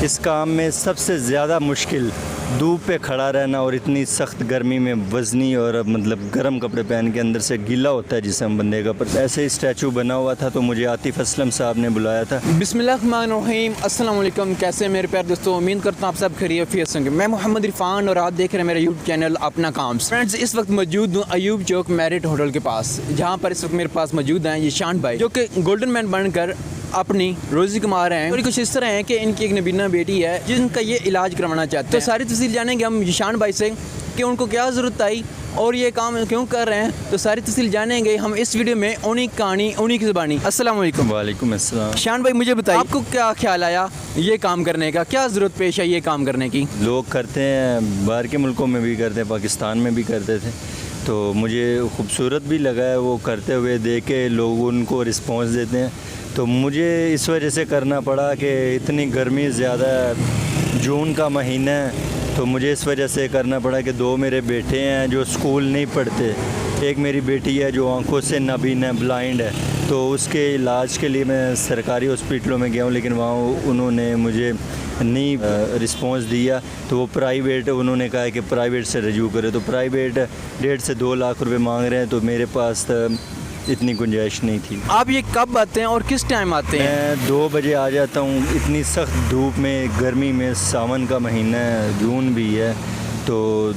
इस काम में सबसे ज़्यादा मुश्किल धूप पे खड़ा रहना और इतनी सख्त गर्मी में वज़नी और मतलब गर्म कपड़े पहन के अंदर से गीला होता है जिसम बंदे का। पर ऐसे ही स्टैचू बना हुआ था तो मुझे आतिफ़ असलम साहब ने बुलाया था। बिस्मिल्लाहिर्रहमानिर्रहीम, अस्सलाम वालेकुम। कैसे हैं मेरे प्यारे दोस्तों, उम्मीद करता हूँ आप सब खैरियत होंगे। मैं मोहम्मद इरफान और आप देख रहे हैं मेरा यूट्यूब चैनल अपना काम। फ्रेंड्स, इस वक्त मौजूद हूँ अयूब चौक मैरिट होटल के पास, जहाँ पर इस वक्त मेरे पास मौजूद हैं ये शान भाई, जो कि गोल्डन मैन बनकर अपनी रोज़ी कमा रहे हैं। और कुछ इस तरह है कि इनकी एक नबीना बेटी है जिनका ये इलाज करवाना चाहते हैं। तो सारी तफसील जानेंगे हम शान भाई से कि उनको क्या ज़रूरत आई और ये काम क्यों कर रहे हैं। तो सारी तफसील जानेंगे हम इस वीडियो में, उन्हीं कहानी उन्हीं की ज़बानी। अस्सलाम वालेकुम। वालेकुम अस्सलाम। शान भाई, मुझे बताइए आपको क्या ख्याल आया ये काम करने का, क्या ज़रूरत पेश है ये काम करने की? लोग करते हैं, बाहर के मुल्कों में भी करते हैं, पाकिस्तान में भी करते थे, तो मुझे खूबसूरत भी लगा है वो करते हुए देख के, लोग उनको रिस्पॉन्स देते हैं। तो मुझे इस वजह से करना पड़ा कि इतनी गर्मी ज़्यादा है, जून का महीना है, तो मुझे इस वजह से करना पड़ा कि दो मेरे बेटे हैं जो स्कूल नहीं पढ़ते, एक मेरी बेटी है जो आंखों से नाबीन है, ब्लाइंड है, तो उसके इलाज के लिए मैं सरकारी हॉस्पिटलों में गया हूँ, लेकिन वहाँ उन्होंने मुझे नहीं रिस्पॉन्स दिया, तो वो प्राइवेट, उन्होंने कहा है कि प्राइवेट से रजू करे, तो प्राइवेट 1.5 से 2 लाख रुपए मांग रहे हैं, तो मेरे पास इतनी गुंजाइश नहीं थी। आप ये कब आते हैं और किस टाइम आते हैं? मैं 2 बजे आ जाता हूँ, इतनी सख्त धूप में, गर्मी में, सावन का महीना है, जून भी है, तो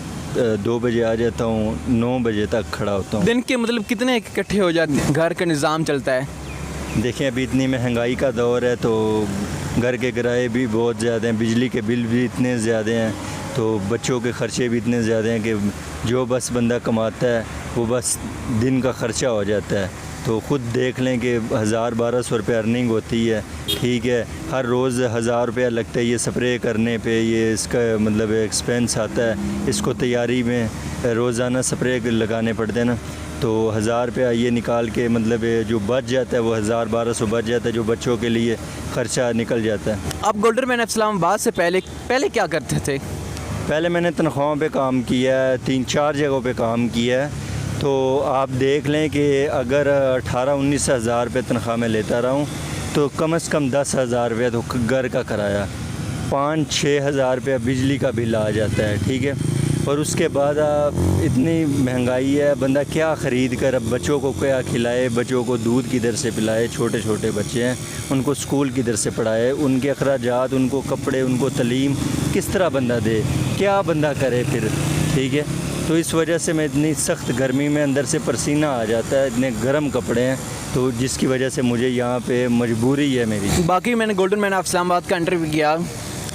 2 बजे आ जाता हूँ, 9 बजे तक खड़ा होता हूँ। दिन के मतलब कितने इकट्ठे हो जाते हैं? घर का निज़ाम चलता है? देखें, अभी इतनी महंगाई का दौर है तो घर के किराए भी बहुत ज़्यादा हैं, बिजली के बिल भी इतने ज़्यादा हैं, तो बच्चों के ख़र्चे भी इतने ज़्यादा हैं कि जो बस बंदा कमाता है वो बस दिन का ख़र्चा हो जाता है। तो ख़ुद देख लें कि 1000-1200 रुपये अर्निंग होती है, ठीक है, हर रोज़ 1000 रुपया लगता है ये स्प्रे करने पे, ये इसका मतलब एक्सपेंस आता है, इसको तैयारी में रोज़ाना स्प्रे लगाने पड़ते हैं ना, तो 1000 रुपया ये निकाल के मतलब जो बच जाता है वो 1000-1200 बच जाता है, जो बच्चों के लिए ख़र्चा निकल जाता है। आप गोल्डन मैन इस्लामाबाद से पहले क्या करते थे? पहले मैंने तनख्वाहों पे काम किया है, 3-4 जगहों पे काम किया है, तो आप देख लें कि अगर 18-19 हज़ार रुपये तनख्वाह में लेता रहा हूँ तो कम से कम 10,000 रुपये तो घर का किराया, 5-6 हज़ार रुपया बिजली का बिल आ जाता है, ठीक है। और उसके बाद इतनी महंगाई है, बंदा क्या ख़रीद कर, अब बच्चों को क्या खिलाए, बच्चों को दूध किधर से पिलाए, छोटे छोटे बच्चे हैं, उनको स्कूल किधर से पढ़ाए, उनके अखराजात, उनको कपड़े, उनको तलीम किस तरह बंदा दे, क्या बंदा करे फिर, ठीक है। तो इस वजह से मैं इतनी सख्त गर्मी में अंदर से पसीना आ जाता है, इतने गर्म कपड़े हैं, तो जिसकी वजह से मुझे यहाँ पे मजबूरी है मेरी। बाकी मैंने गोल्डन मैन ऑफ इस्लामाबाद का इंटरव्यू किया,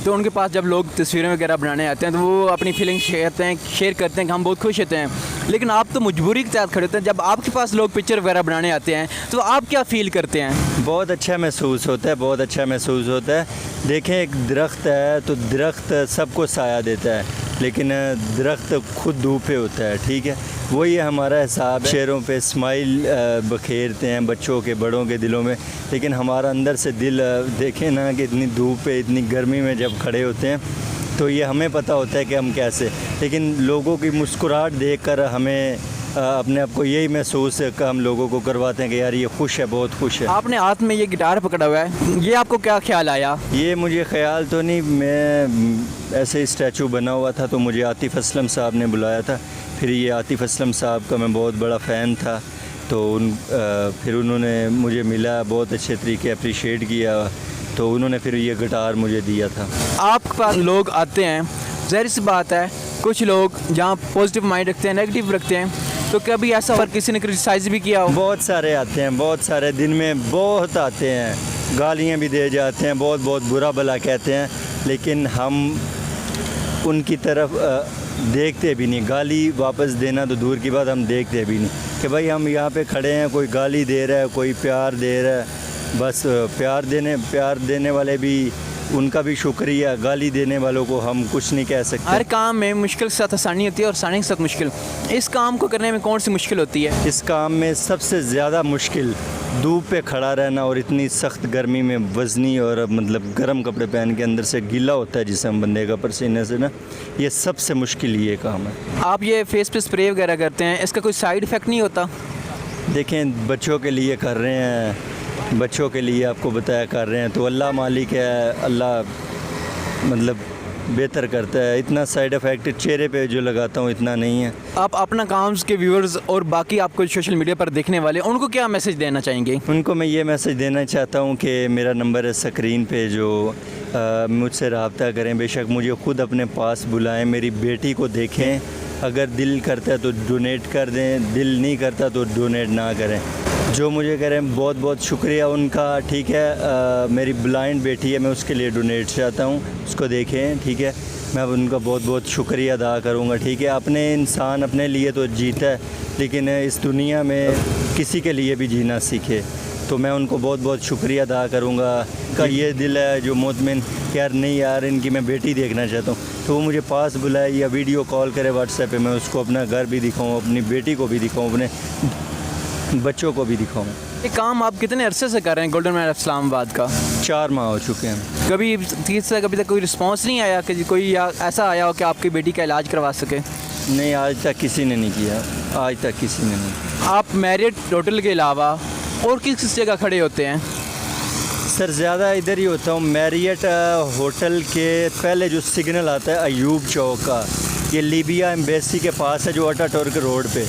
तो उनके पास जब लोग तस्वीरें वगैरह बनाने आते हैं तो वो अपनी फीलिंग शेयर करते हैं कि हम बहुत खुश होते हैं, लेकिन आप तो मजबूरी के साथ खड़े होते हैं। जब आपके पास लोग पिक्चर वगैरह बनाने आते हैं तो आप क्या फ़ील करते हैं? बहुत अच्छा महसूस होता है, बहुत अच्छा महसूस होता है। देखें, एक दरख्त है तो दरख्त सबको साया देता है, लेकिन दरख्त खुद धूप पे होता है, ठीक है। वही हमारा हिसाब है, शेरों पे स्माइल बखेरते हैं बच्चों के, बड़ों के दिलों में, लेकिन हमारा अंदर से दिल देखें ना कि इतनी धूप पे, इतनी गर्मी में जब खड़े होते हैं तो ये हमें पता होता है कि हम कैसे, लेकिन लोगों की मुस्कुराहट देखकर हमें अपने आप को यही महसूस है कि हम लोगों को करवाते हैं कि यार ये खुश है, बहुत खुश है। आपने हाथ में ये गिटार पकड़ा हुआ है, ये आपको क्या ख्याल आया? ये मुझे ख्याल तो नहीं, मैं ऐसे ही स्टैचू बना हुआ था तो मुझे आतिफ़ असलम साहब ने बुलाया था, फिर ये आतिफ़ असलम साहब का मैं बहुत बड़ा फ़ैन था, तो फिर उन्होंने मुझे मिला, बहुत अच्छे तरीके अप्रिशिएट किया, तो उन्होंने फिर ये गिटार मुझे दिया था। आपके पास लोग आते हैं, ज़ाहिर सी बात है कुछ लोग जहाँ पॉजिटिव माइंड रखते हैं, नेगेटिव रखते हैं, तो कभी ऐसा और किसी ने क्रिटिसाइज़ भी किया हो? बहुत सारे आते हैं, बहुत सारे, दिन में बहुत आते हैं, गालियाँ भी दे जाते हैं, बहुत बहुत बुरा भला कहते हैं, लेकिन हम उनकी तरफ देखते भी नहीं। गाली वापस देना तो दूर की बात, हम देखते भी नहीं कि भाई हम यहाँ पे खड़े हैं, कोई गाली दे रहा है, कोई प्यार दे रहा है, बस प्यार देने वाले भी, उनका भी शुक्रिया, गाली देने वालों को हम कुछ नहीं कह सकते। हर काम में मुश्किल के साथ आसानी होती है और आसानी के साथ मुश्किल। इस काम को करने में कौन सी मुश्किल होती है? इस काम में सबसे ज़्यादा मुश्किल धूप पे खड़ा रहना और इतनी सख्त गर्मी में वज़नी और मतलब गर्म कपड़े पहन के अंदर से गीला होता है जिसम बंदे का पसीने से ना, ये सबसे मुश्किल ये काम है। आप ये फेस पे स्प्रे वगैरह करते हैं, इसका कोई साइड इफ़ेक्ट नहीं होता? देखें, बच्चों के लिए कर रहे हैं, बच्चों के लिए आपको बताया कर रहे हैं, तो अल्लाह मालिक है, अल्लाह मतलब बेहतर करता है। इतना साइड इफ़ेक्ट चेहरे पे जो लगाता हूँ इतना नहीं है। आप अपना काम्स के व्यूअर्स और बाकी आपको सोशल मीडिया पर देखने वाले उनको क्या मैसेज देना चाहेंगे? उनको मैं ये मैसेज देना चाहता हूँ कि मेरा नंबर है स्क्रीन पे, जो मुझसे रब्ता करें। बेशक मुझे ख़ुद अपने पास बुलाएं, मेरी बेटी को देखें। अगर दिल करता है तो डोनेट कर दें, दिल नहीं करता तो डोनेट ना करें। जो मुझे करें बहुत बहुत शुक्रिया उनका, ठीक है। मेरी ब्लाइंड बेटी है, मैं उसके लिए डोनेट चाहता हूँ, उसको देखें, ठीक है। मैं उनका बहुत बहुत शुक्रिया अदा करूँगा, ठीक है। अपने इंसान अपने लिए तो जीता है, लेकिन इस दुनिया में किसी के लिए भी जीना सीखे, तो मैं उनको बहुत बहुत शुक्रिया अदा करूँगा। का ये दिल है जो मुतमिन यार नहीं यार इनकी मैं बेटी देखना चाहता हूँ, तो वो मुझे पास बुलाए या वीडियो कॉल करे व्हाट्सएप पे, मैं उसको अपना घर भी दिखाऊँ, अपनी बेटी को भी दिखाऊँ, अपने बच्चों को भी दिखाऊँ। ये काम आप कितने अरसे से कर रहे हैं गोल्डन मैन इस्लामाबाद का? 4 माह हो चुके हैं। कभी कभी तक कोई रिस्पांस नहीं आया कि कोई या ऐसा आया हो कि आपकी बेटी का इलाज करवा सके? नहीं, आज तक किसी ने नहीं किया, आज तक किसी ने नहीं। आप मैरिट होटल के अलावा और किस जगह खड़े होते हैं? सर ज़्यादा इधर ही होता हूँ, मैरियट होटल के पहले जो सिग्नल आता है अयूब चौक का, ये लीबिया एम्बेसी के पास है जो अटाटुर्क रोड पे,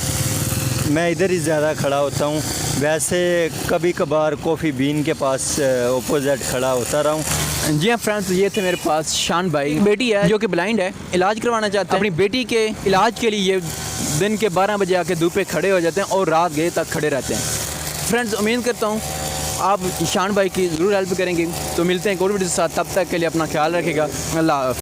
मैं इधर ही ज़्यादा खड़ा होता हूँ। वैसे कभी कभार कॉफ़ी बीन के पास ओपोजिट खड़ा होता रहा हूँ। जी हाँ फ्रेंड्स, ये थे मेरे पास शान भाई। बेटी है जो कि ब्लाइंड है, इलाज करवाना चाहते हैं। अपनी बेटी के इलाज के लिए दिन के 12 बजे आके धूप पे खड़े हो जाते हैं और रात गए तक खड़े रहते हैं। फ्रेंड्स, उम्मीद करता हूँ आप शान भाई की ज़रूर हेल्प करेंगे। तो मिलते हैं एक और वीडियो के साथ, तब तक के लिए अपना ख्याल रखिएगा। अल्लाह हाफ़िज़।